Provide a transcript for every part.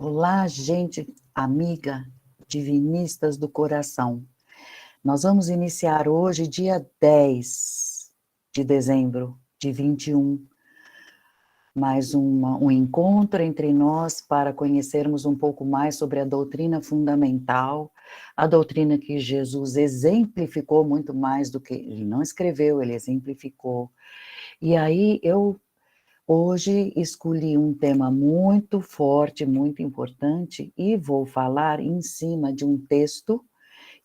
Olá, gente, amiga, divinistas do coração. Nós vamos iniciar hoje, dia 10 de dezembro de 21, mais um encontro entre nós para conhecermos um pouco mais sobre a doutrina fundamental, a doutrina que Jesus exemplificou muito mais do que ele não escreveu, ele exemplificou. E aí hoje escolhi um tema muito forte, muito importante, e vou falar em cima de um texto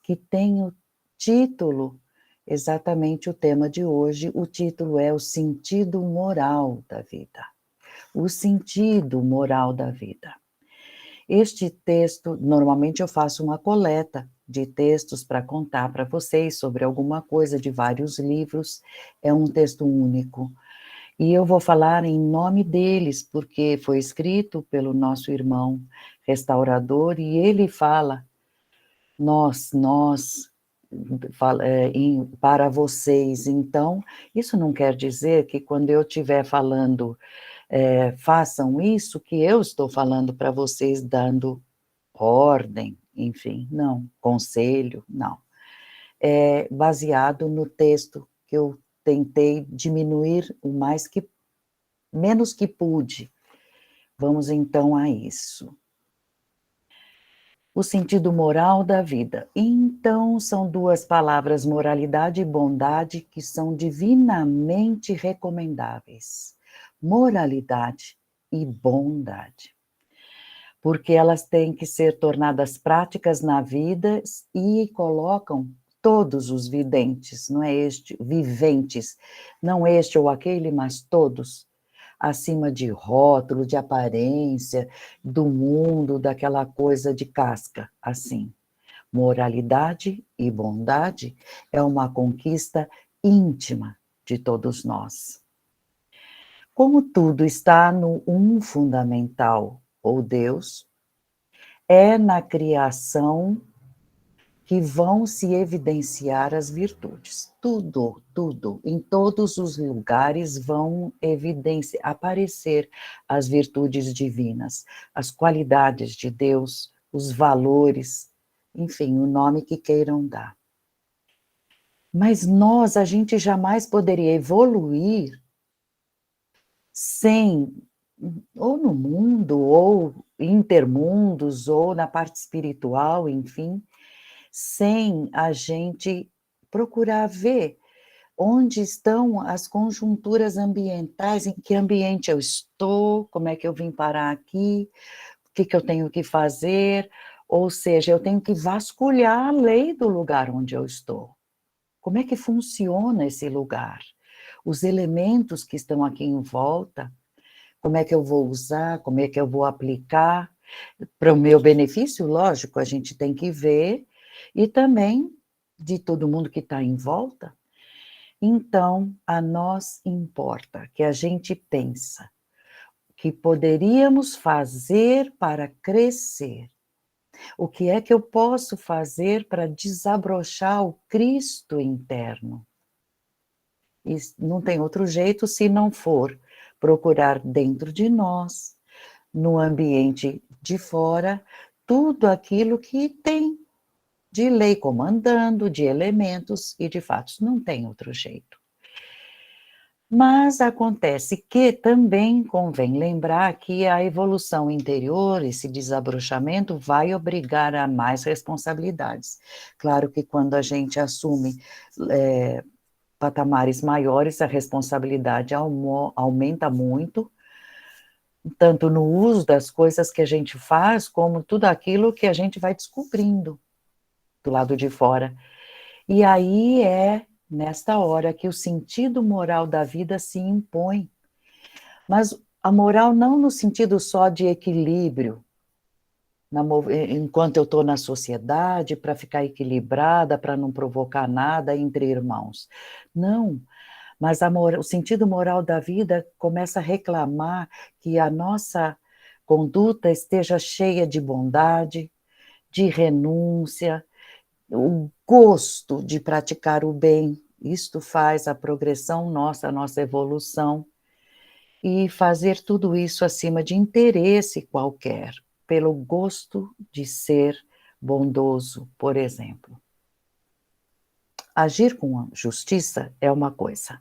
que tem o título, exatamente o tema de hoje. O título é O Sentido Moral da Vida. O sentido moral da vida. Este texto, normalmente eu faço uma coleta de textos para contar para vocês sobre alguma coisa de vários livros, é um texto único. E eu vou falar em nome deles, porque foi escrito pelo nosso irmão restaurador, e ele fala, para vocês. Então, isso não quer dizer que quando eu estiver falando, façam isso, que eu estou falando para vocês, dando ordem, enfim, não, conselho, não. É baseado no texto que eu tentei diminuir menos que pude. Vamos então a isso. O sentido moral da vida. Então, são duas palavras, moralidade e bondade, que são divinamente recomendáveis. Moralidade e bondade. Porque elas têm que ser tornadas práticas na vida e colocam todos os viventes, não este ou aquele, mas todos, acima de rótulo, de aparência, do mundo, daquela coisa de casca, assim. Moralidade e bondade é uma conquista íntima de todos nós. Como tudo está no um fundamental, ou Deus, é na criação que vão se evidenciar as virtudes. Tudo, em todos os lugares vão aparecer as virtudes divinas, as qualidades de Deus, os valores, enfim, o nome que queiram dar. Mas a gente jamais poderia evoluir sem, ou no mundo, ou intermundos, ou na parte espiritual, enfim, sem a gente procurar ver onde estão as conjunturas ambientais, em que ambiente eu estou, como é que eu vim parar aqui, o que eu tenho que fazer, ou seja, eu tenho que vasculhar a lei do lugar onde eu estou. Como é que funciona esse lugar? Os elementos que estão aqui em volta, como é que eu vou usar, como é que eu vou aplicar? Para o meu benefício, lógico, a gente tem que ver, e também de todo mundo que está em volta. Então, a nós importa que a gente pensa que poderíamos fazer para crescer. O que é que eu posso fazer para desabrochar o Cristo interno? E não tem outro jeito se não for procurar dentro de nós, no ambiente de fora, tudo aquilo que tem de lei comandando, de elementos e de fatos. Não tem outro jeito. Mas acontece que também convém lembrar que a evolução interior, esse desabrochamento, vai obrigar a mais responsabilidades. Claro que quando a gente assume patamares maiores, a responsabilidade aumenta muito, tanto no uso das coisas que a gente faz, como tudo aquilo que a gente vai descobrindo do lado de fora. E aí é nesta hora que o sentido moral da vida se impõe. Mas a moral não no sentido só de equilíbrio, enquanto eu estou na sociedade, para ficar equilibrada, para não provocar nada entre irmãos. Não, mas o sentido moral da vida começa a reclamar que a nossa conduta esteja cheia de bondade, de renúncia, o gosto de praticar o bem. Isto faz a progressão nossa, a nossa evolução, e fazer tudo isso acima de interesse qualquer. pelo gosto de ser bondoso, por exemplo. Agir com justiça é uma coisa,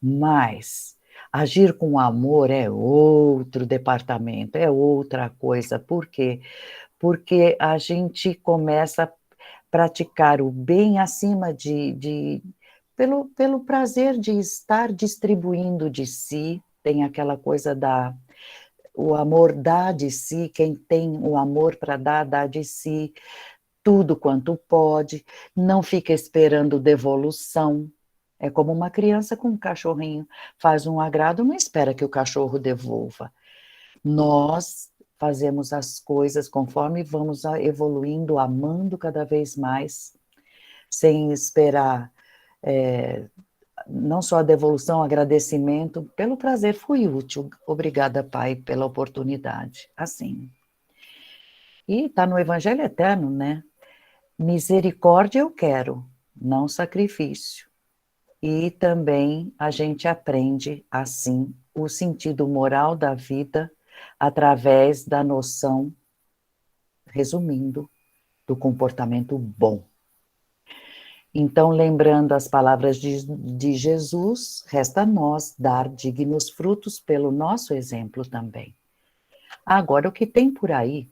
mas agir com amor é outro departamento, é outra coisa. Por quê? Porque a gente começa a praticar o bem acima pelo prazer de estar distribuindo de si, tem aquela coisa o amor dá de si, quem tem o amor para dar, dá de si, tudo quanto pode, não fica esperando devolução. É como uma criança com um cachorrinho, faz um agrado, não espera que o cachorro devolva. Nós fazemos as coisas conforme vamos evoluindo, amando cada vez mais, sem esperar não só a devolução, agradecimento, pelo prazer, fui útil, obrigada, Pai, pela oportunidade, assim. E está no Evangelho Eterno, né? Misericórdia eu quero, não sacrifício. E também a gente aprende, assim, o sentido moral da vida através da noção, resumindo, do comportamento bom. Então, lembrando as palavras de Jesus, resta a nós dar dignos frutos pelo nosso exemplo também. Agora, o que tem por aí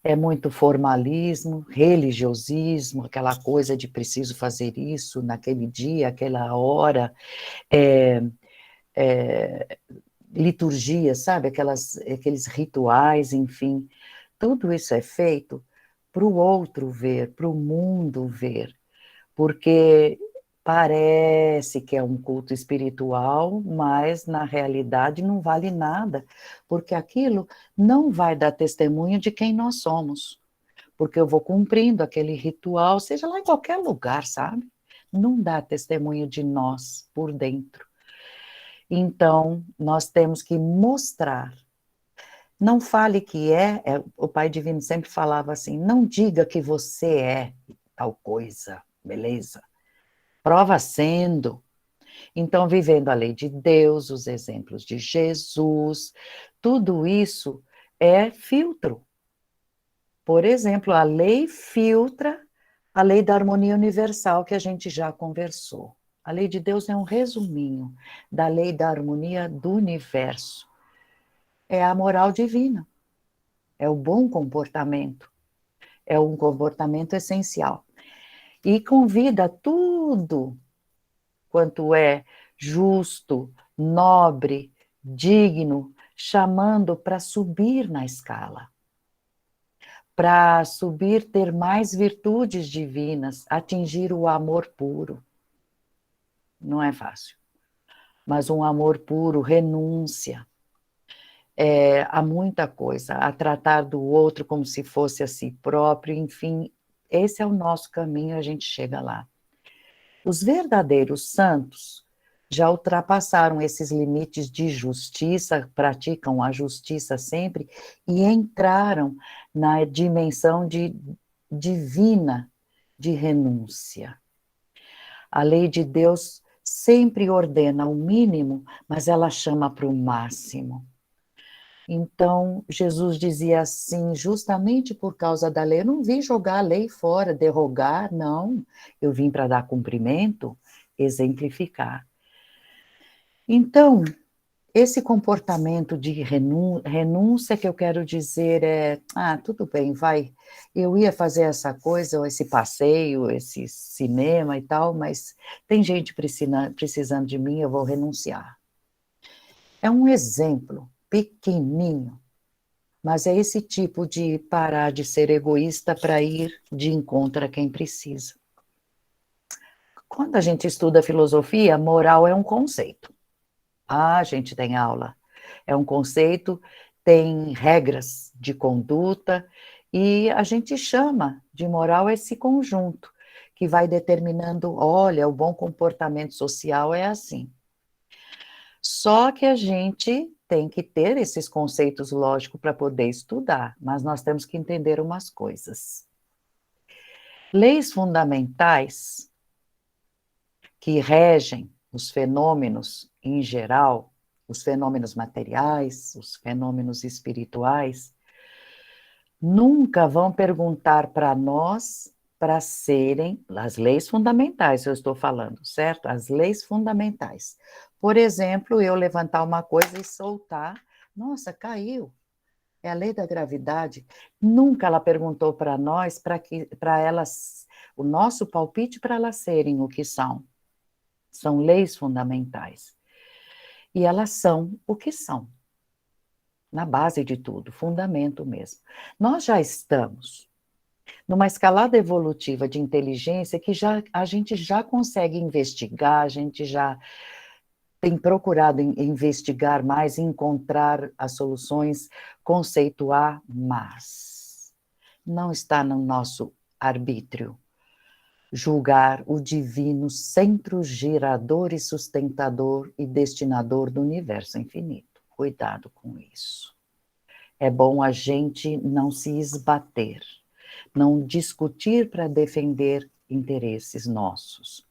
é muito formalismo, religiosismo, aquela coisa de preciso fazer isso naquele dia, aquela hora, liturgia, sabe? Aqueles rituais, enfim. Tudo isso é feito para o outro ver, para o mundo ver, porque parece que é um culto espiritual, mas na realidade não vale nada, porque aquilo não vai dar testemunho de quem nós somos, porque eu vou cumprindo aquele ritual, seja lá em qualquer lugar, sabe? Não dá testemunho de nós por dentro. Então, nós temos que mostrar. Não fale que o Pai Divino sempre falava assim, não diga que você é tal coisa, beleza? Prova sendo. Então, vivendo a lei de Deus, os exemplos de Jesus, tudo isso é filtro. Por exemplo, a lei filtra a lei da harmonia universal que a gente já conversou. A lei de Deus é um resuminho da lei da harmonia do universo. É a moral divina, é o bom comportamento, é um comportamento essencial. E convida tudo quanto é justo, nobre, digno, chamando para subir na escala, para subir, ter mais virtudes divinas, atingir o amor puro. Não é fácil, mas um amor puro, renúncia, há muita coisa, a tratar do outro como se fosse a si próprio, enfim, esse é o nosso caminho, a gente chega lá. Os verdadeiros santos já ultrapassaram esses limites de justiça, praticam a justiça sempre e entraram na dimensão divina de renúncia. A lei de Deus sempre ordena o mínimo, mas ela chama para o máximo. Então, Jesus dizia assim, justamente por causa da lei, eu não vim jogar a lei fora, derrogar, não. Eu vim para dar cumprimento, exemplificar. Então, esse comportamento de renúncia que eu quero dizer tudo bem, vai, eu ia fazer essa coisa, ou esse passeio, esse cinema e tal, mas tem gente precisando de mim, eu vou renunciar. É um exemplo pequenininho, mas é esse tipo de parar de ser egoísta para ir de encontro a quem precisa. Quando a gente estuda filosofia, moral é um conceito. A gente tem aula. É um conceito, tem regras de conduta, e a gente chama de moral esse conjunto, que vai determinando, olha, o bom comportamento social é assim. Só que a gente tem que ter esses conceitos lógicos para poder estudar, mas nós temos que entender umas coisas. Leis fundamentais que regem os fenômenos em geral, os fenômenos materiais, os fenômenos espirituais, Nunca vão perguntar para nós para serem as leis fundamentais, eu estou falando, certo? As leis fundamentais. Por exemplo, eu levantar uma coisa e soltar, nossa, caiu. É a lei da gravidade. Nunca ela perguntou para nós para elas o nosso palpite para elas serem o que são. São leis fundamentais. E elas são o que são. Na base de tudo, fundamento mesmo. Nós já estamos numa escalada evolutiva de inteligência que a gente já consegue investigar, a gente já tem procurado investigar mais, encontrar as soluções, conceituar, mas não está no nosso arbítrio julgar o divino centro gerador e sustentador e destinador do universo infinito. Cuidado com isso. É bom a gente não se esbater, não discutir para defender interesses nossos.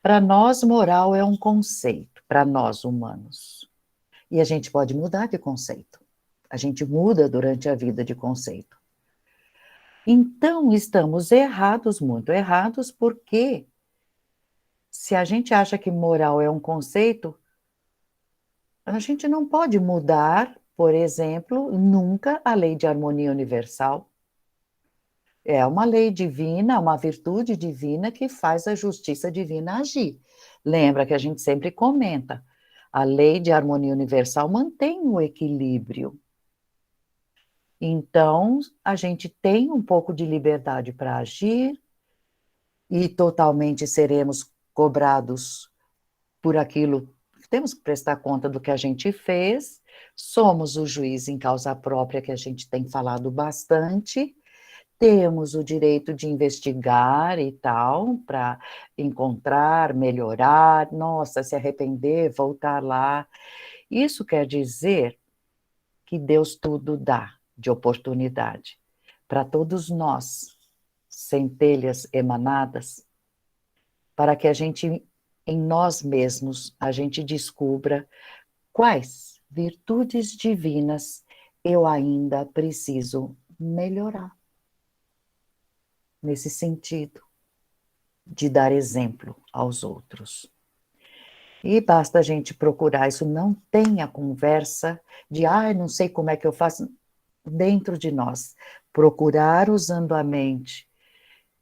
Para nós, moral é um conceito, para nós humanos. E a gente pode mudar de conceito. A gente muda durante a vida de conceito. Então, estamos errados, muito errados, porque se a gente acha que moral é um conceito, a gente não pode mudar, por exemplo, nunca a lei de harmonia universal. É uma lei divina, uma virtude divina que faz a justiça divina agir. Lembra que a gente sempre comenta, a lei de harmonia universal mantém o equilíbrio. Então, a gente tem um pouco de liberdade para agir e totalmente seremos cobrados por aquilo, temos que prestar conta do que a gente fez, somos o juiz em causa própria, que a gente tem falado bastante, temos o direito de investigar e tal, para encontrar, melhorar, nossa, se arrepender, voltar lá. Isso quer dizer que Deus tudo dá de oportunidade para todos nós, centelhas emanadas, para que a gente, em nós mesmos, a gente descubra quais virtudes divinas eu ainda preciso melhorar. Nesse sentido, de dar exemplo aos outros. E basta a gente procurar isso, não tem a conversa de, não sei como é que eu faço, dentro de nós. Procurar usando a mente.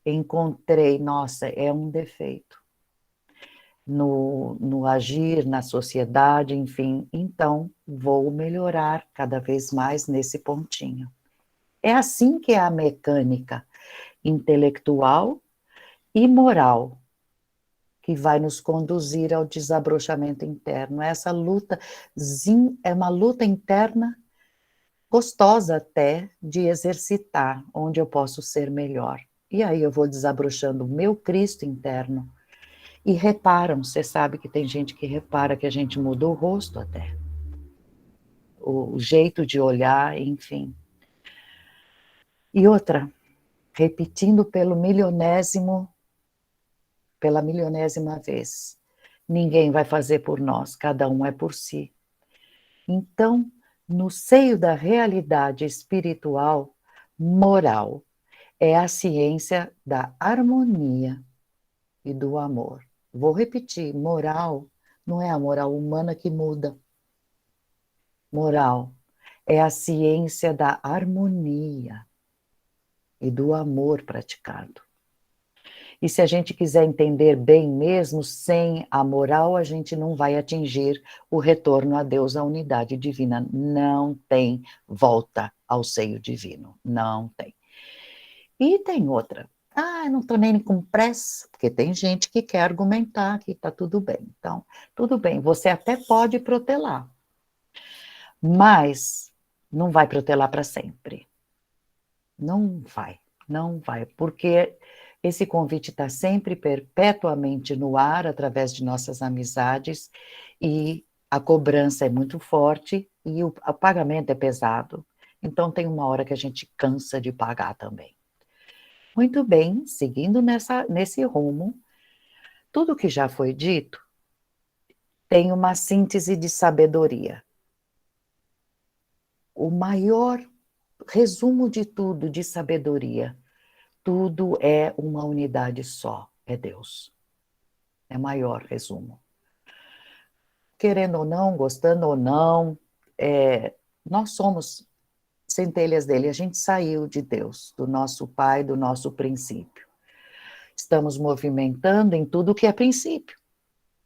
Encontrei, nossa, é um defeito. No agir, na sociedade, enfim, então vou melhorar cada vez mais nesse pontinho. É assim que é a mecânica intelectual e moral que vai nos conduzir ao desabrochamento interno. Essa luta é uma luta interna gostosa até de exercitar, onde eu posso ser melhor. E aí eu vou desabrochando o meu Cristo interno. E reparam, você sabe que tem gente que repara que a gente mudou o rosto até. O jeito de olhar, enfim. E outra, repetindo pela milionésima vez. Ninguém vai fazer por nós, cada um é por si. Então, no seio da realidade espiritual, moral é a ciência da harmonia e do amor. Vou repetir, moral não é a moral humana que muda. Moral é a ciência da harmonia e do amor praticado. E se a gente quiser entender bem mesmo, sem a moral, a gente não vai atingir o retorno a Deus, a unidade divina. Não tem volta ao seio divino. Não tem. E tem outra. Não estou nem com pressa, porque tem gente que quer argumentar que está tudo bem. Então, tudo bem, você até pode protelar, mas não vai protelar para sempre. Não vai, não vai, porque esse convite está sempre perpetuamente no ar, através de nossas amizades, e a cobrança é muito forte e o pagamento é pesado. Então, tem uma hora que a gente cansa de pagar também. Muito bem, seguindo nesse rumo, tudo que já foi dito tem uma síntese de sabedoria. O maior resumo de tudo, de sabedoria, tudo é uma unidade só, é Deus. É maior resumo. Querendo ou não, gostando ou não, nós somos centelhas dele, a gente saiu de Deus, do nosso Pai, do nosso princípio. Estamos movimentando em tudo que é princípio,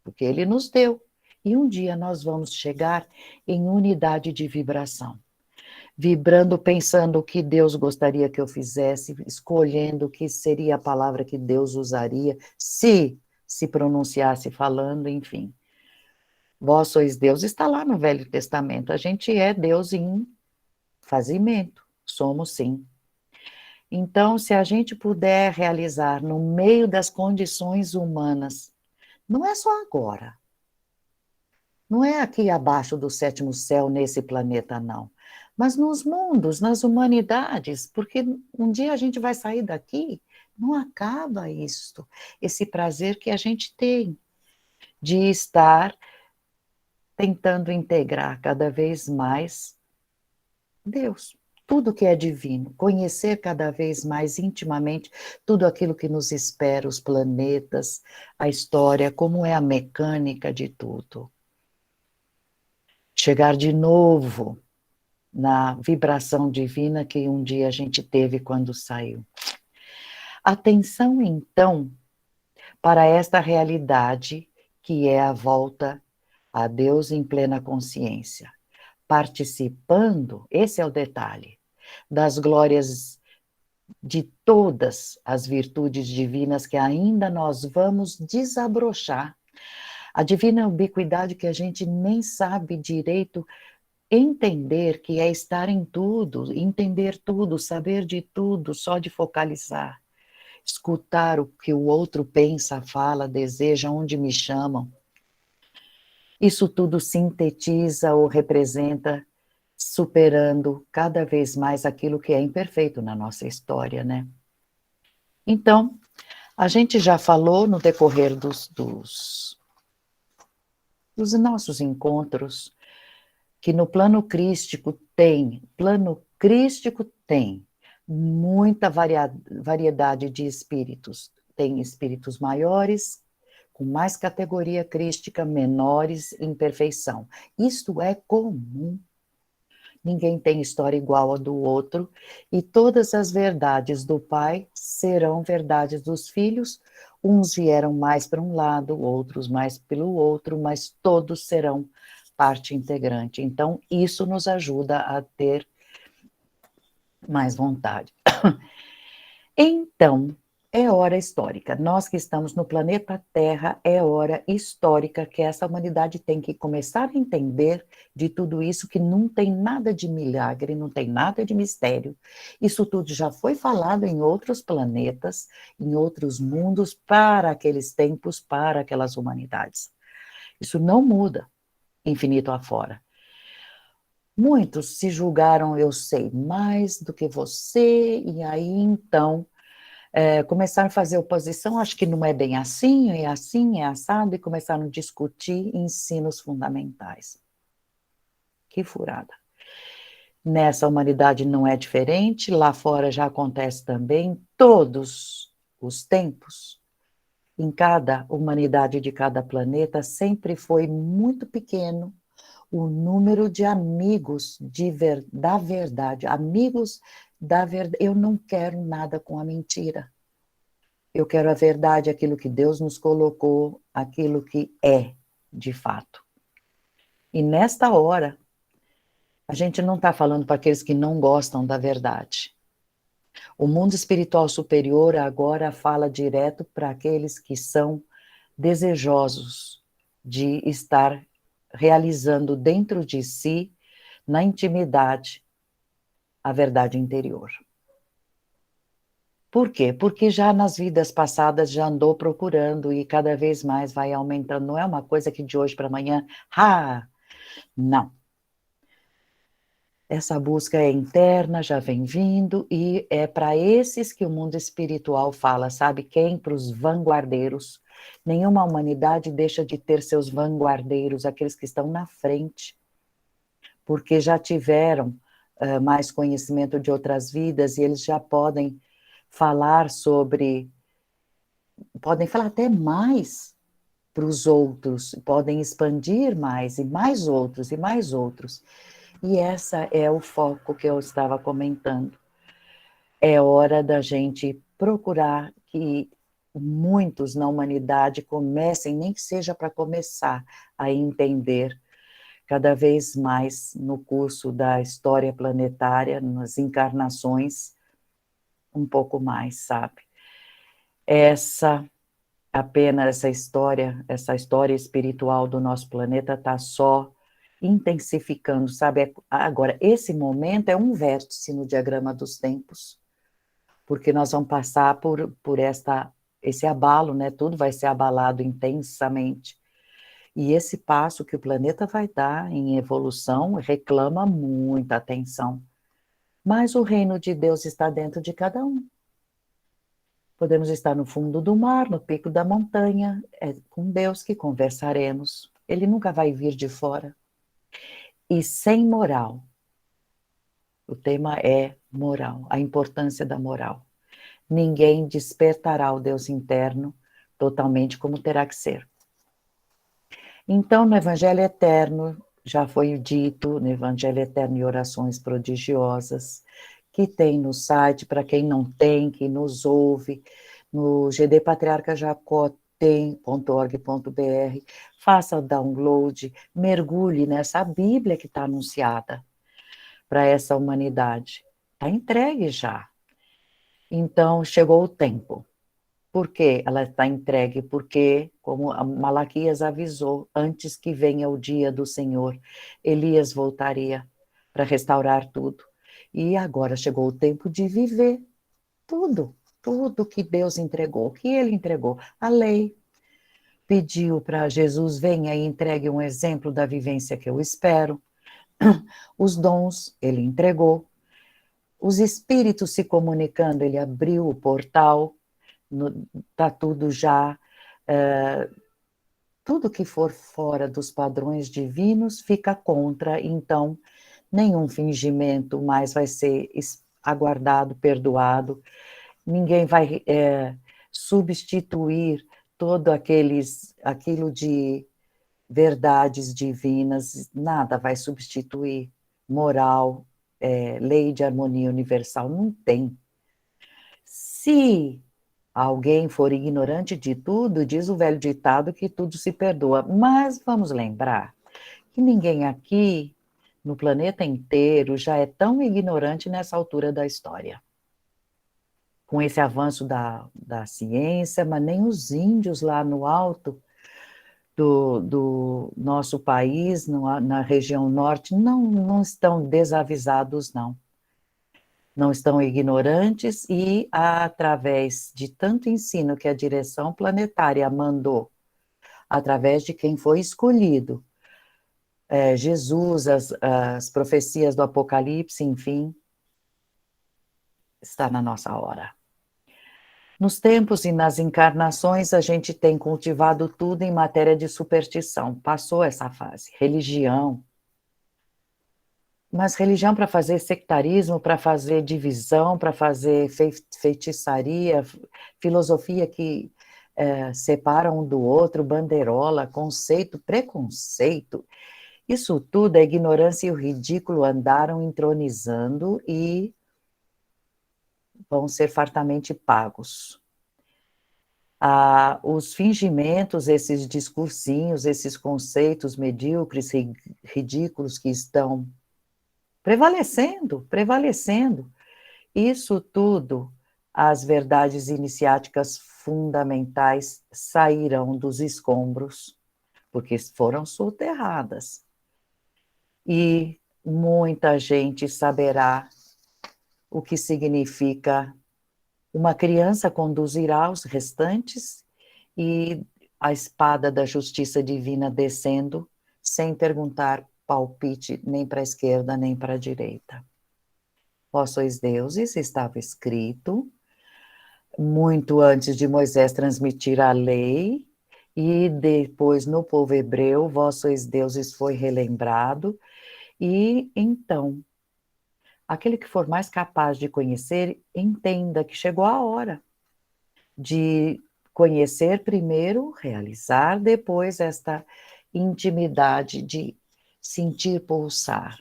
porque ele nos deu. E um dia nós vamos chegar em unidade de vibração. Vibrando, pensando o que Deus gostaria que eu fizesse, escolhendo o que seria a palavra que Deus usaria, se pronunciasse falando, enfim. Vós sois Deus, está lá no Velho Testamento. A gente é Deus em fazimento, somos sim. Então, se a gente puder realizar no meio das condições humanas, não é só agora, não é aqui abaixo do sétimo céu, nesse planeta, não. Mas nos mundos, nas humanidades, porque um dia a gente vai sair daqui, não acaba isto, esse prazer que a gente tem de estar tentando integrar cada vez mais Deus, tudo que é divino, conhecer cada vez mais intimamente tudo aquilo que nos espera, os planetas, a história, como é a mecânica de tudo. Chegar de novo na vibração divina que um dia a gente teve quando saiu. Atenção, então, para esta realidade que é a volta a Deus em plena consciência, participando, esse é o detalhe, das glórias de todas as virtudes divinas que ainda nós vamos desabrochar. A divina ubiquidade que a gente nem sabe direito entender, que é estar em tudo, entender tudo, saber de tudo, só de focalizar. Escutar o que o outro pensa, fala, deseja, onde me chamam. Isso tudo sintetiza ou representa superando cada vez mais aquilo que é imperfeito na nossa história, né? Então, a gente já falou no decorrer dos nossos encontros que no plano crístico tem muita variedade de espíritos. Tem espíritos maiores, com mais categoria crística, menores em perfeição. Isto é comum. Ninguém tem história igual a do outro, e todas as verdades do Pai serão verdades dos filhos. Uns vieram mais para um lado, outros mais pelo outro, mas todos serão parte integrante. Então, isso nos ajuda a ter mais vontade. Então, é hora histórica. Nós que estamos no planeta Terra, é hora histórica que essa humanidade tem que começar a entender de tudo isso, que não tem nada de milagre, não tem nada de mistério. Isso tudo já foi falado em outros planetas, em outros mundos, para aqueles tempos, para aquelas humanidades. Isso não muda, infinito afora. Muitos se julgaram, eu sei mais do que você, e aí então começaram a fazer oposição, acho que não é bem assim, é assim, é assado, e começaram a discutir ensinos fundamentais. Que furada. Nessa humanidade não é diferente, lá fora já acontece também, todos os tempos, em cada humanidade de cada planeta, sempre foi muito pequeno o número de amigos da verdade, amigos da verdade. Eu não quero nada com a mentira. Eu quero a verdade, aquilo que Deus nos colocou, aquilo que é, de fato. E nesta hora, a gente não está falando para aqueles que não gostam da verdade. O mundo espiritual superior agora fala direto para aqueles que são desejosos de estar realizando dentro de si, na intimidade, a verdade interior. Por quê? Porque já nas vidas passadas já andou procurando e cada vez mais vai aumentando. Não é uma coisa que de hoje para amanhã, não. Essa busca é interna, já vem vindo, e é para esses que o mundo espiritual fala, sabe quem? Para os vanguardeiros. Nenhuma humanidade deixa de ter seus vanguardeiros, aqueles que estão na frente, porque já tiveram mais conhecimento de outras vidas, e eles já podem falar sobre, podem falar até mais para os outros, podem expandir mais, e mais outros, e mais outros. E essa é o foco que eu estava comentando. É hora da gente procurar que muitos na humanidade comecem, nem que seja para começar a entender cada vez mais no curso da história planetária, nas encarnações, um pouco mais, sabe? Apenas essa história espiritual do nosso planeta está só intensificando, sabe? Agora, esse momento é um vértice no diagrama dos tempos, porque nós vamos passar por esse abalo, né? Tudo vai ser abalado intensamente. E esse passo que o planeta vai dar em evolução reclama muita atenção. Mas o reino de Deus está dentro de cada um. Podemos estar no fundo do mar, no pico da montanha, é com Deus que conversaremos. Ele nunca vai vir de fora. E sem moral. O tema é moral, a importância da moral. Ninguém despertará o Deus interno totalmente como terá que ser. Então, no Evangelho Eterno, já foi dito, no Evangelho Eterno e Orações Prodigiosas, que tem no site, para quem não tem, que nos ouve, no gdpatriarcajacó.org.br, faça o download, mergulhe nessa Bíblia que está anunciada para essa humanidade. Está entregue já. Então, chegou o tempo. Por que ela está entregue? Porque, como Malaquias avisou, antes que venha o dia do Senhor, Elias voltaria para restaurar tudo. E agora chegou o tempo de viver tudo que Deus entregou, que ele entregou. A lei pediu para Jesus, venha e entregue um exemplo da vivência que eu espero. Os dons, ele entregou. Os espíritos se comunicando, ele abriu o portal. Está tudo já, tudo que for fora dos padrões divinos fica contra, então nenhum fingimento mais vai ser aguardado, perdoado, ninguém vai substituir todo aquilo de verdades divinas, nada vai substituir moral, lei de harmonia universal, não tem. Se alguém for ignorante de tudo, diz o velho ditado que tudo se perdoa. Mas vamos lembrar que ninguém aqui, no planeta inteiro, já é tão ignorante nessa altura da história. Com esse avanço da ciência, mas nem os índios lá no alto do nosso país, na região norte, não estão desavisados, não. Não estão ignorantes e, através de tanto ensino que a direção planetária mandou, através de quem foi escolhido, Jesus, as profecias do Apocalipse, enfim, está na nossa hora. Nos tempos e nas encarnações, a gente tem cultivado tudo em matéria de superstição. Passou essa fase. Religião. Mas religião para fazer sectarismo, para fazer divisão, para fazer feitiçaria, filosofia que separa um do outro, banderola, conceito, preconceito. Isso tudo, a ignorância e o ridículo andaram entronizando e vão ser fartamente pagos. Os fingimentos, esses discursinhos, esses conceitos medíocres, ridículos que estão prevalecendo. Isso tudo, as verdades iniciáticas fundamentais sairão dos escombros, porque foram soterradas. E muita gente saberá o que significa uma criança conduzirá os restantes e a espada da justiça divina descendo, sem perguntar palpite nem para a esquerda nem para a direita. Vós sois deuses, estava escrito, muito antes de Moisés transmitir a lei, e depois no povo hebreu, vós sois deuses foi relembrado, e então Aquele que for mais capaz de conhecer, entenda que chegou a hora de conhecer primeiro, realizar depois esta intimidade de sentir pulsar.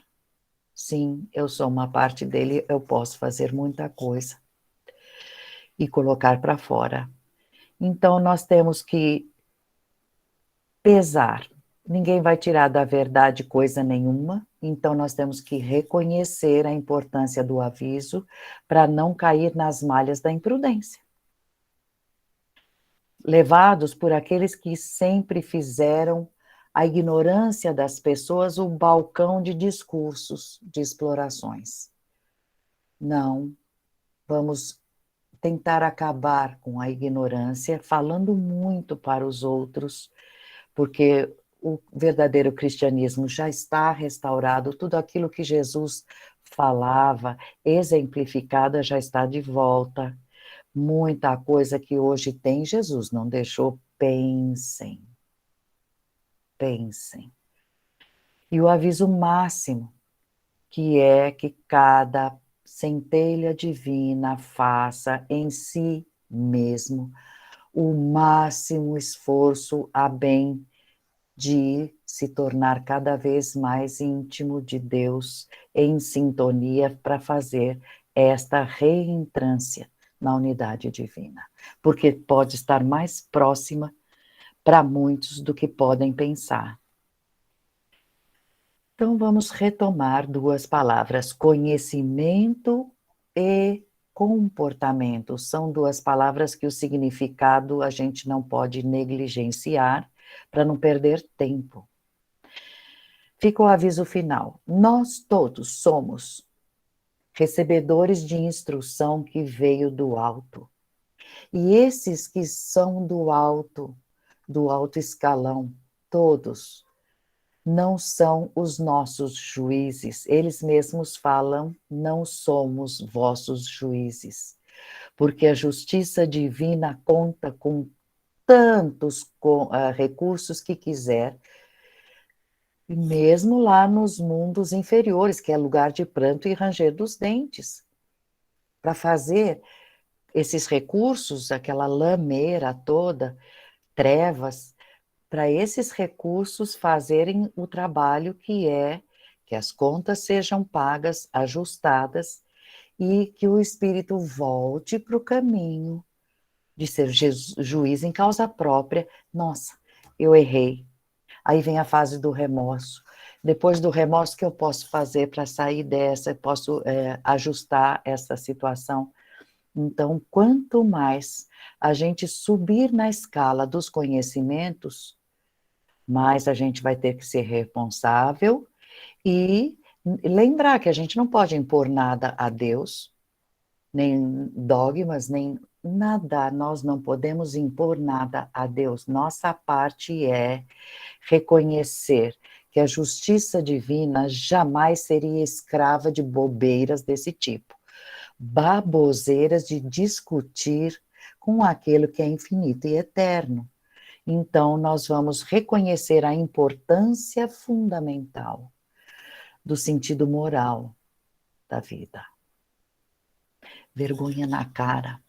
Sim, eu sou uma parte dele, eu posso fazer muita coisa e colocar para fora. Então, nós temos que pesar. Ninguém vai tirar da verdade coisa nenhuma, então nós temos que reconhecer a importância do aviso para não cair nas malhas da imprudência. Levados por aqueles que sempre fizeram a ignorância das pessoas o balcão de discursos, de explorações. Não, vamos tentar acabar com a ignorância, falando muito para os outros, porque o verdadeiro cristianismo já está restaurado, tudo aquilo que Jesus falava, exemplificada, já está de volta. Muita coisa que hoje tem, Jesus não deixou, pensem. Pensem. E o aviso máximo, que é que cada centelha divina faça em si mesmo o máximo esforço a bem de se tornar cada vez mais íntimo de Deus, em sintonia para fazer esta reentrância na unidade divina, porque pode estar mais próxima para muitos do que podem pensar. Então vamos retomar duas palavras, conhecimento e comportamento. São duas palavras que o significado a gente não pode negligenciar para não perder tempo. Fica o aviso final. Nós todos somos recebedores de instrução que veio do alto. E esses que são do alto escalão, todos, não são os nossos juízes. Eles mesmos falam, não somos vossos juízes. Porque a justiça divina conta com tantos recursos que quiser, e mesmo lá nos mundos inferiores, que é lugar de pranto e ranger dos dentes, para fazer esses recursos, aquela lameira toda, trevas, para esses recursos fazerem o trabalho que é que as contas sejam pagas, ajustadas, e que o espírito volte para o caminho de ser juiz em causa própria. Nossa, eu errei. Aí vem a fase do remorso. Depois do remorso, o que eu posso fazer para sair dessa? Eu posso ajustar essa situação. Então, quanto mais a gente subir na escala dos conhecimentos, mais a gente vai ter que ser responsável e lembrar que a gente não pode impor nada a Deus, nem dogmas, nem nada. Nós não podemos impor nada a Deus. Nossa parte é reconhecer que a justiça divina jamais seria escrava de bobeiras desse tipo, baboseiras de discutir com aquilo que é infinito e eterno. Então, nós vamos reconhecer a importância fundamental do sentido moral da vida. Vergonha na cara,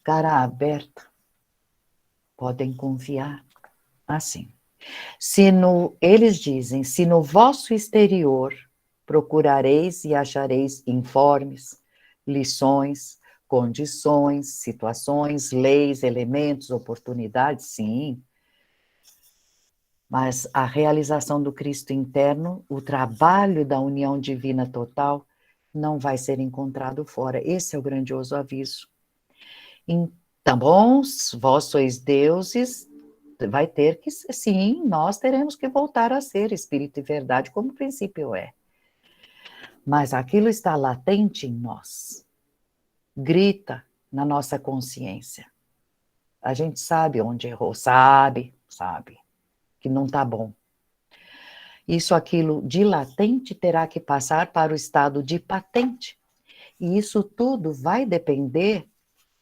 cara aberta, podem confiar. Assim. Eles dizem, se no vosso exterior procurareis e achareis informes, lições, condições, situações, leis, elementos, oportunidades, sim, mas a realização do Cristo interno, o trabalho da união divina total, não vai ser encontrado fora. Esse é o grandioso aviso. Então, bons, vós sois deuses, vai ter que, sim, nós teremos que voltar a ser espírito e verdade, como o princípio é. Mas aquilo está latente em nós, grita na nossa consciência. A gente sabe onde errou, sabe que não está bom. Isso, aquilo de latente terá que passar para o estado de patente. E isso tudo vai depender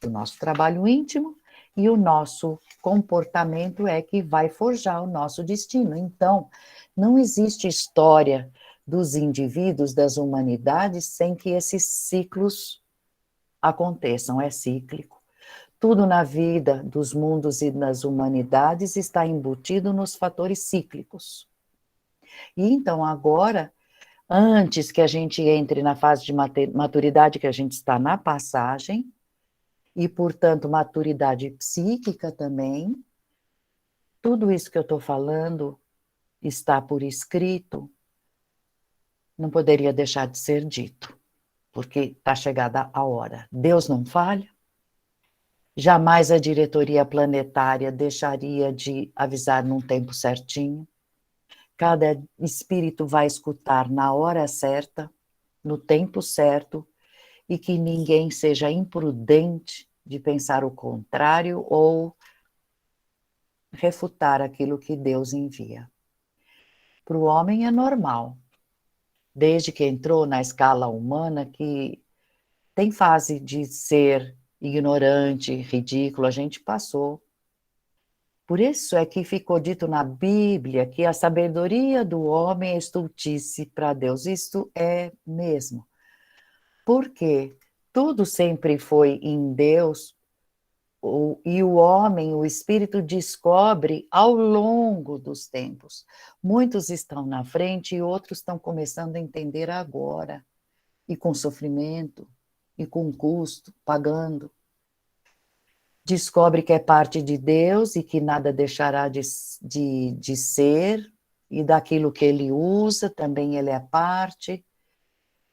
do nosso trabalho íntimo e o nosso comportamento é que vai forjar o nosso destino. Então, não existe história dos indivíduos, das humanidades, sem que esses ciclos aconteçam, é cíclico. Tudo na vida dos mundos e das humanidades está embutido nos fatores cíclicos. E então agora, antes que a gente entre na fase de maturidade, que a gente está na passagem, e portanto maturidade psíquica também, tudo isso que eu estou falando está por escrito, não poderia deixar de ser dito, porque está chegada a hora. Deus não falha, jamais a diretoria planetária deixaria de avisar num tempo certinho. Cada espírito vai escutar na hora certa, no tempo certo, e que ninguém seja imprudente de pensar o contrário ou refutar aquilo que Deus envia. Para o homem é normal, desde que entrou na escala humana, que tem fase de ser ignorante, ridículo, a gente passou. Por isso é que ficou dito na Bíblia que a sabedoria do homem é estultice para Deus. Isto é mesmo. Porque tudo sempre foi em Deus, e o homem, o espírito, descobre ao longo dos tempos. Muitos estão na frente e outros estão começando a entender agora, e com sofrimento, e com custo, pagando. Descobre que é parte de Deus e que nada deixará de ser, e daquilo que ele usa, também ele é parte,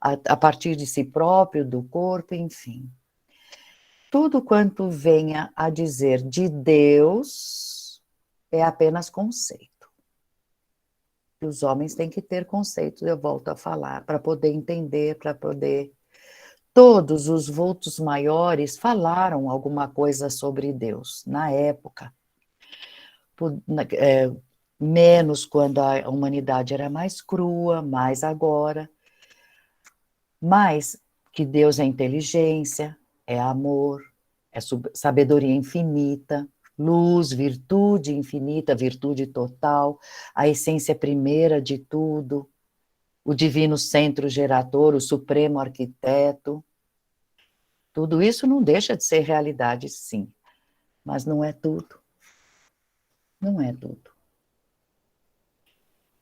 a partir de si próprio, do corpo, enfim. Tudo quanto venha a dizer de Deus é apenas conceito. E os homens têm que ter conceitos, eu volto a falar, para poder entender, para poder... Todos os vultos maiores falaram alguma coisa sobre Deus, na época. Menos quando a humanidade era mais crua, mais agora. Mas que Deus é inteligência, é amor, é sabedoria infinita, luz, virtude infinita, virtude total, a essência primeira de tudo, o divino centro gerador, o supremo arquiteto. Tudo isso não deixa de ser realidade, sim, mas não é tudo. Não é tudo.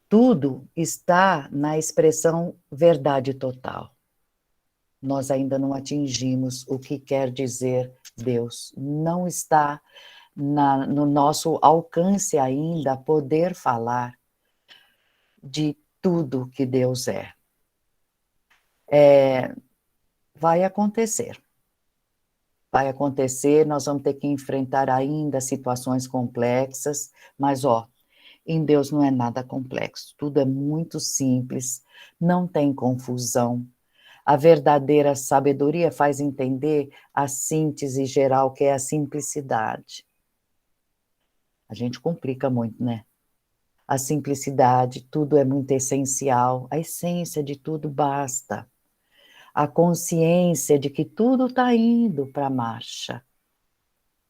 Tudo está na expressão verdade total. Nós ainda não atingimos o que quer dizer Deus. Não está no nosso alcance ainda poder falar de tudo que Deus é. Vai acontecer. Vai acontecer, nós vamos ter que enfrentar ainda situações complexas, mas, em Deus não é nada complexo, tudo é muito simples, não tem confusão. A verdadeira sabedoria faz entender a síntese geral, que é a simplicidade. A gente complica muito, né? A simplicidade, tudo é muito essencial, a essência de tudo basta. A consciência de que tudo está indo para a marcha,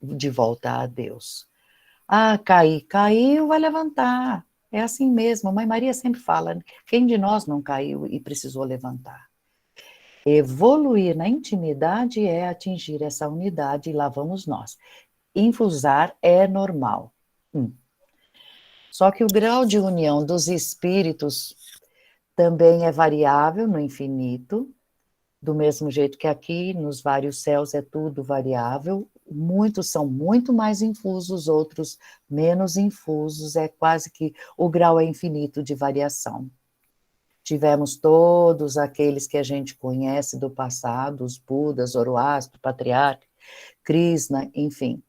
de volta a Deus. Caiu, vai levantar. É assim mesmo, a Mãe Maria sempre fala, quem de nós não caiu e precisou levantar? Evoluir na intimidade é atingir essa unidade, e lá vamos nós. Infusar é normal. Só que o grau de união dos espíritos também é variável no infinito, do mesmo jeito que aqui, nos vários céus, é tudo variável. Muitos são muito mais infusos, outros menos infusos, é quase que o grau é infinito de variação. Tivemos todos aqueles que a gente conhece do passado, os Budas, Zoroastro, Patriarca, Krishna, enfim.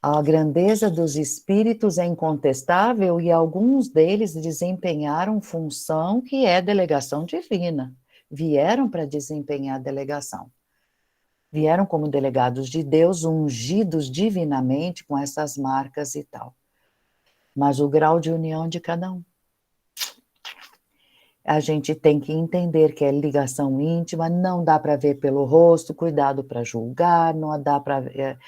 A grandeza dos espíritos é incontestável e alguns deles desempenharam função que é delegação divina. Vieram para desempenhar a delegação. Vieram como delegados de Deus, ungidos divinamente com essas marcas e tal. Mas o grau de união de cada um. A gente tem que entender que é ligação íntima, não dá para ver pelo rosto, cuidado para julgar, não dá para ver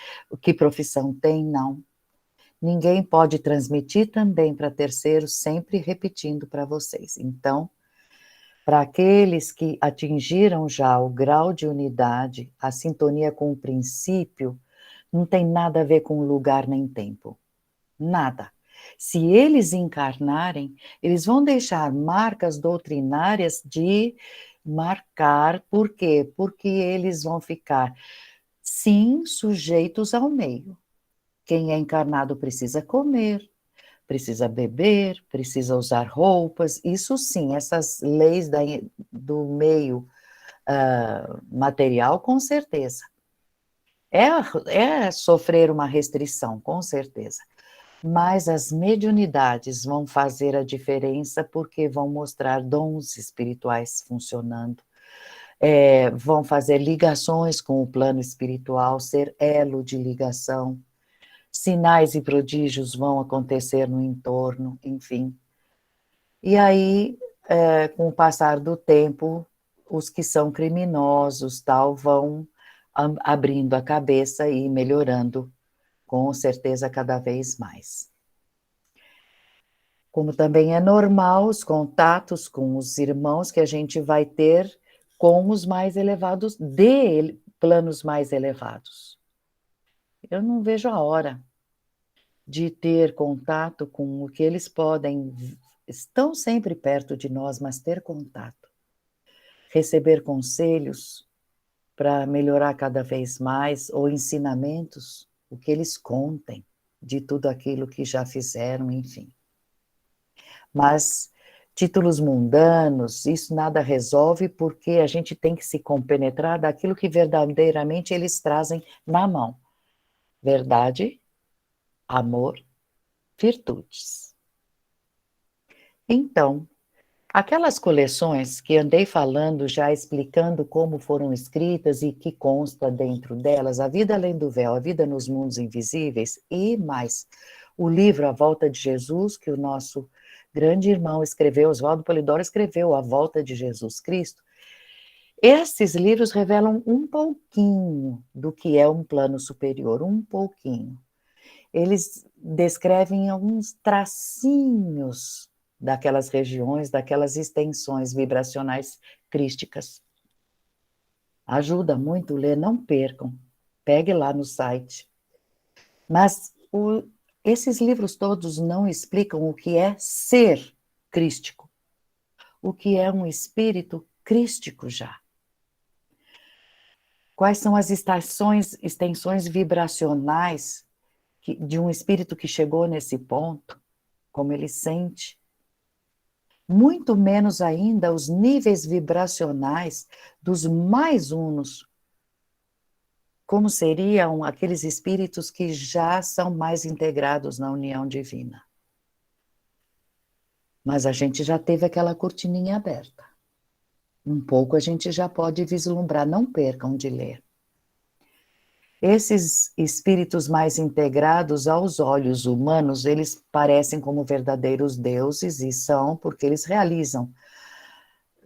que profissão tem, não. Ninguém pode transmitir também para terceiros, sempre repetindo para vocês. Então, Para aqueles que atingiram já o grau de unidade, a sintonia com o princípio, não tem nada a ver com lugar nem tempo. Nada. Se eles encarnarem, eles vão deixar marcas doutrinárias de marcar. Por quê? Porque eles vão ficar, sim, sujeitos ao meio. Quem é encarnado precisa comer, precisa beber, precisa usar roupas. Isso sim, essas leis do meio material, com certeza. É sofrer uma restrição, com certeza. Mas as mediunidades vão fazer a diferença porque vão mostrar dons espirituais funcionando, vão fazer ligações com o plano espiritual, ser elo de ligação, sinais e prodígios vão acontecer no entorno, enfim. E aí, com o passar do tempo, os que são criminosos, tal, vão abrindo a cabeça e melhorando, com certeza, cada vez mais. Como também é normal os contatos com os irmãos que a gente vai ter com os mais elevados, de planos mais elevados. Eu não vejo a hora de ter contato com o que eles podem, estão sempre perto de nós, mas ter contato, receber conselhos para melhorar cada vez mais, ou ensinamentos, o que eles contem de tudo aquilo que já fizeram, enfim. Mas títulos mundanos, isso nada resolve, porque a gente tem que se compenetrar daquilo que verdadeiramente eles trazem na mão. Verdade, amor, virtudes. Então, aquelas coleções que andei falando, já explicando como foram escritas e que consta dentro delas, A Vida Além do Véu, A Vida nos Mundos Invisíveis, e mais o livro A Volta de Jesus, que o nosso grande irmão escreveu, Oswaldo Polidoro escreveu, A Volta de Jesus Cristo. Esses livros revelam um pouquinho do que é um plano superior, um pouquinho. Eles descrevem alguns tracinhos daquelas regiões, daquelas extensões vibracionais crísticas. Ajuda muito ler, não percam. Pegue lá no site. Mas esses livros todos não explicam o que é ser crístico, o que é um espírito crístico já. Quais são as extensões vibracionais de um espírito que chegou nesse ponto, como ele sente. Muito menos ainda os níveis vibracionais dos mais unos, como seriam aqueles espíritos que já são mais integrados na união divina. Mas a gente já teve aquela cortininha aberta. Um pouco a gente já pode vislumbrar, não percam de ler. Esses espíritos mais integrados aos olhos humanos, eles parecem como verdadeiros deuses, e são, porque eles realizam.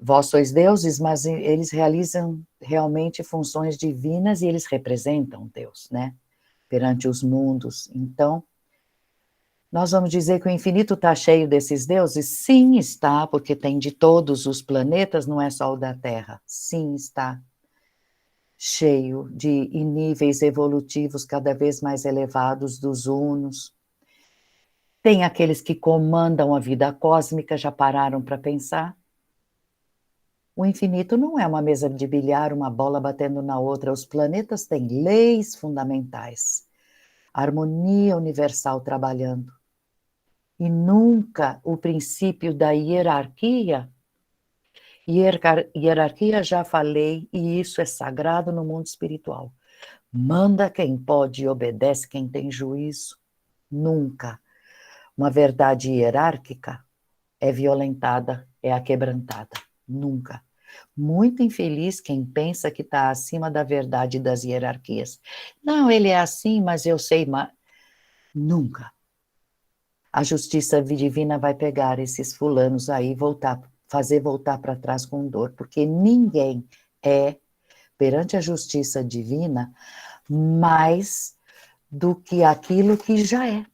Vós sois deuses, mas eles realizam realmente funções divinas e eles representam Deus, né? Perante os mundos. Então, nós vamos dizer que o infinito está cheio desses deuses? Sim, está, porque tem de todos os planetas, não é só o da Terra. Sim, está cheio de níveis evolutivos cada vez mais elevados dos unos. Tem aqueles que comandam a vida cósmica, já pararam para pensar? O infinito não é uma mesa de bilhar, uma bola batendo na outra. Os planetas têm leis fundamentais, harmonia universal trabalhando. E nunca o princípio da hierarquia. Hierarquia, já falei, e isso é sagrado no mundo espiritual. Manda quem pode e obedece quem tem juízo. Nunca. Uma verdade hierárquica é violentada, é aquebrantada. Nunca. Muito infeliz quem pensa que está acima da verdade das hierarquias. Não, ele é assim, mas eu sei mais. Nunca. A justiça divina vai pegar esses fulanos aí, fazer voltar para trás com dor, porque ninguém é, perante a justiça divina, mais do que aquilo que já é.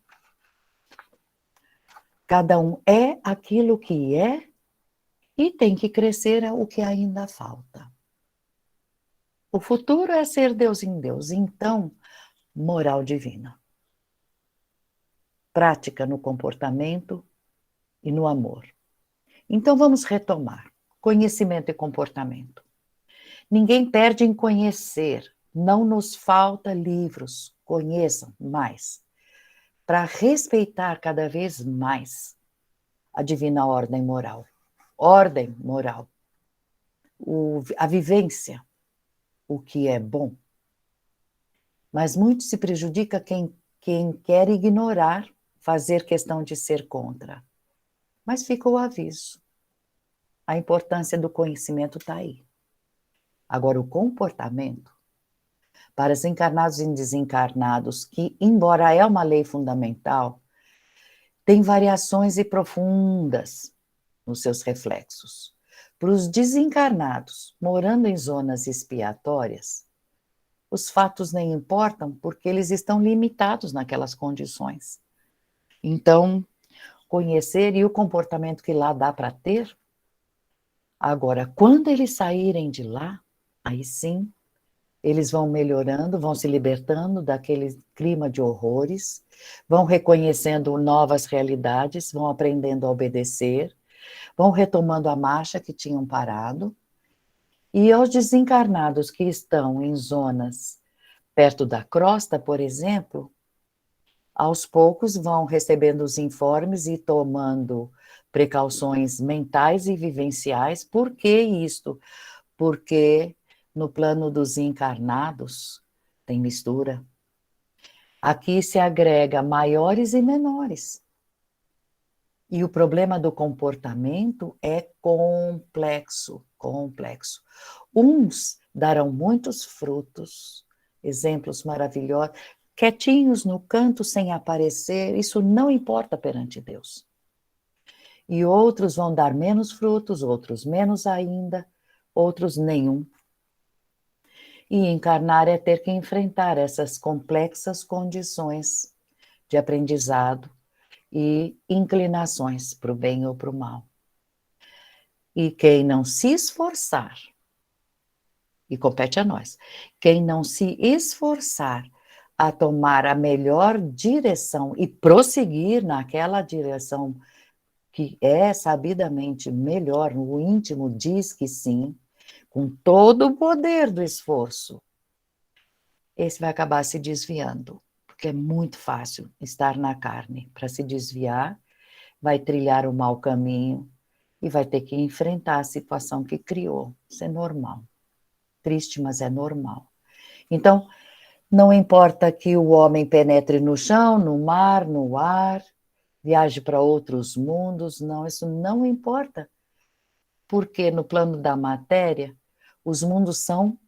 Cada um é aquilo que é E tem que crescer o que ainda falta. O futuro é ser Deus em Deus, então, moral divina. Prática no comportamento e no amor. Então vamos retomar. Conhecimento e comportamento. Ninguém perde em conhecer. Não nos falta livros. Conheçam mais. Para respeitar cada vez mais a divina ordem moral. Ordem moral. A vivência, o que é bom. Mas muito se prejudica quem quer ignorar, fazer questão de ser contra. Mas fica o aviso. A importância do conhecimento está aí. Agora, o comportamento, para os encarnados e desencarnados, que, embora é uma lei fundamental, tem variações e profundas nos seus reflexos. Para os desencarnados, morando em zonas expiatórias, os fatos nem importam porque eles estão limitados naquelas condições. Então, conhecer e o comportamento que lá dá para ter. Agora, quando eles saírem de lá, aí sim, eles vão melhorando, vão se libertando daquele clima de horrores, vão reconhecendo novas realidades, vão aprendendo a obedecer, vão retomando a marcha que tinham parado. E aos desencarnados que estão em zonas perto da crosta, por exemplo, aos poucos vão recebendo os informes e tomando precauções mentais e vivenciais. Por que isto? Porque no plano dos encarnados tem mistura. Aqui se agrega maiores e menores. E o problema do comportamento é complexo, complexo. Uns darão muitos frutos, exemplos maravilhosos, quietinhos no canto sem aparecer, isso não importa perante Deus. E outros vão dar menos frutos, outros menos ainda, outros nenhum. E encarnar é ter que enfrentar essas complexas condições de aprendizado e inclinações para o bem ou para o mal. E quem não se esforçar, e compete a nós, quem não se esforçar a tomar a melhor direção e prosseguir naquela direção que é sabidamente melhor, o íntimo diz que sim, com todo o poder do esforço, esse vai acabar se desviando, porque é muito fácil estar na carne. Para se desviar, vai trilhar o mau caminho e vai ter que enfrentar a situação que criou. Isso é normal. Triste, mas é normal. Então, não importa que o homem penetre no chão, no mar, no ar, viaje para outros mundos, não, isso não importa. Porque no plano da matéria, os mundos são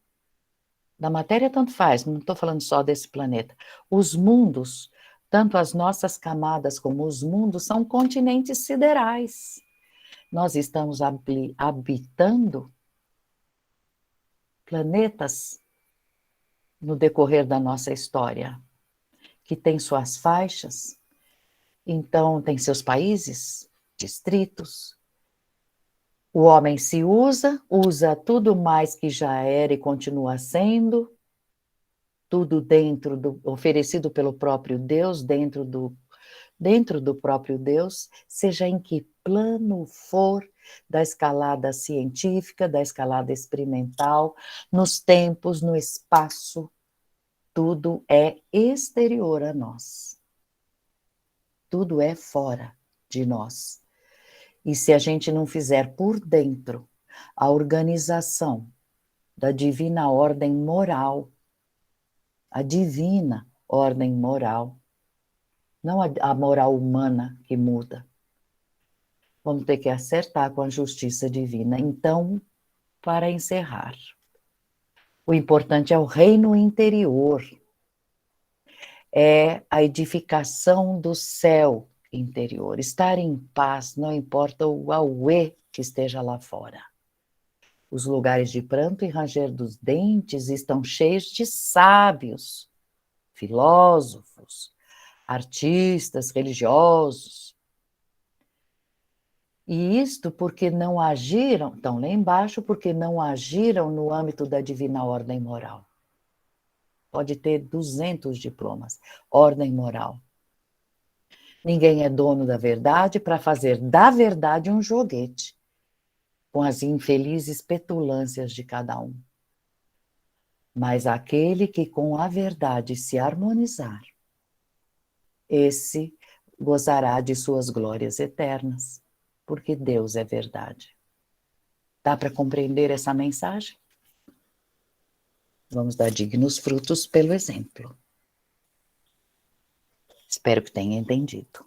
da matéria tanto faz, não estou falando só desse planeta. Os mundos, tanto as nossas camadas como os mundos, são continentes siderais. Nós estamos habitando planetas no decorrer da nossa história, que tem suas faixas, então tem seus países, distritos. O homem se usa tudo mais que já era e continua sendo, tudo dentro do oferecido pelo próprio Deus, dentro do próprio Deus, seja em que plano for da escalada científica, da escalada experimental, nos tempos, no espaço, tudo é exterior a nós. Tudo é fora de nós. E se a gente não fizer por dentro a organização da divina ordem moral, a divina ordem moral, não a moral humana que muda. Vamos ter que acertar com a justiça divina. Então, para encerrar, o importante é o reino interior, é a edificação do céu interior, estar em paz, não importa o auê que esteja lá fora. Os lugares de pranto e ranger dos dentes estão cheios de sábios, filósofos, artistas, religiosos. E isto porque não agiram, estão lá embaixo, porque não agiram no âmbito da divina ordem moral. Pode ter 200 diplomas, ordem moral. Ninguém é dono da verdade para fazer da verdade um joguete, com as infelizes petulâncias de cada um. Mas aquele que com a verdade se harmonizar, esse gozará de suas glórias eternas, porque Deus é verdade. Dá para compreender essa mensagem? Vamos dar dignos frutos pelo exemplo. Espero que tenha entendido.